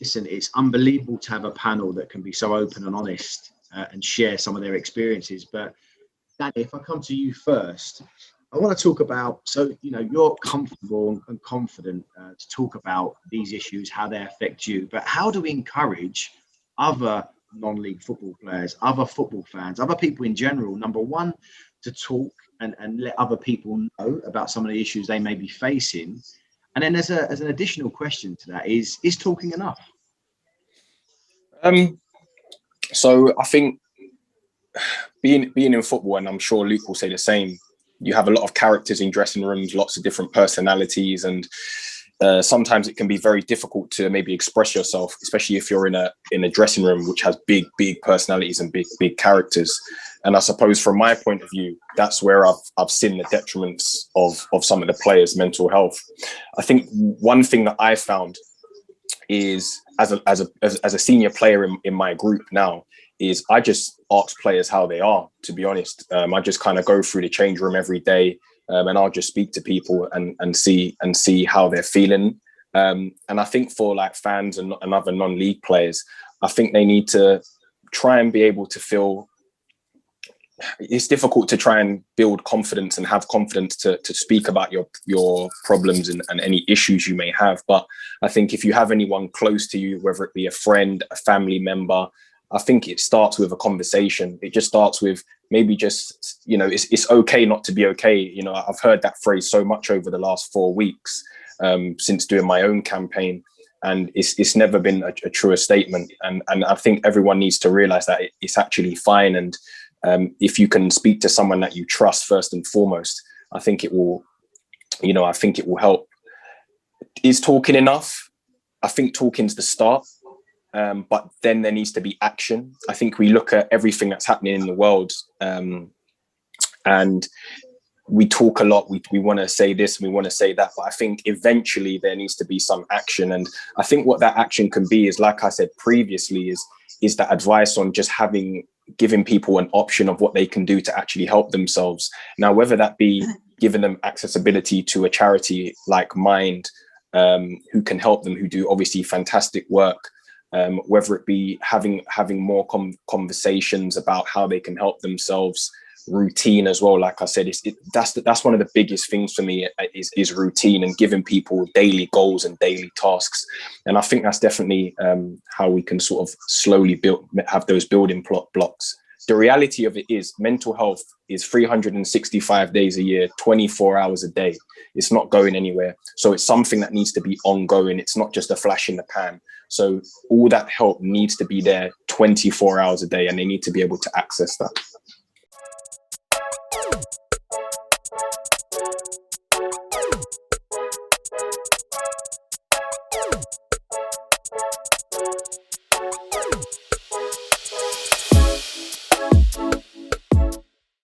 Listen, it's unbelievable to have a panel that can be so open and honest and share some of their experiences. But Danny, if I come to you first, I want to talk about, so, you're comfortable and confident to talk about these issues, how they affect you, but how do we encourage other non-league football players, other football fans, other people in general, number one, to talk and let other people know about some of the issues they may be facing? And then as an additional question to that is talking enough? So I think being in football, and I'm sure Luke will say the same, you have a lot of characters in dressing rooms, lots of different personalities, and sometimes it can be very difficult to maybe express yourself, especially if you're in a dressing room which has big personalities and big characters. And I suppose from my point of view, that's where I've seen the detriments of some of the players' mental health. I think one thing that I found is as a senior player in my group now is I just ask players how they are, to be honest. I just kind of go through the change room every day, and I'll just speak to people and see how they're feeling. And I think for like fans and other non-league players, I think they need to try and be able to feel. It's difficult to try and build confidence and have confidence to speak about your problems and any issues you may have. But I think if you have anyone close to you, whether it be a friend, a family member, I think it starts with a conversation. It just starts with maybe just, it's okay not to be okay. I've heard that phrase so much over the last 4 weeks since doing my own campaign. And it's never been a truer statement. And I think everyone needs to realize that it's actually fine. And if you can speak to someone that you trust first and foremost, I think it will help. Is talking enough? I think talking's the start, but then there needs to be action. I think we look at everything that's happening in the world, and we talk a lot. We want to say this, we want to say that, but I think eventually there needs to be some action. And I think what that action can be is, like I said previously, is that advice on just giving people an option of what they can do to actually help themselves. Now, whether that be giving them accessibility to a charity like Mind, who can help them, who do obviously fantastic work, whether it be having more conversations about how they can help themselves, routine as well. Like I said, that's one of the biggest things for me is routine and giving people daily goals and daily tasks. And I think that's definitely how we can sort of slowly have those building blocks. The reality of it is mental health is 365 days a year, 24 hours a day. It's not going anywhere. So it's something that needs to be ongoing. It's not just a flash in the pan. So all that help needs to be there 24 hours a day, and they need to be able to access that.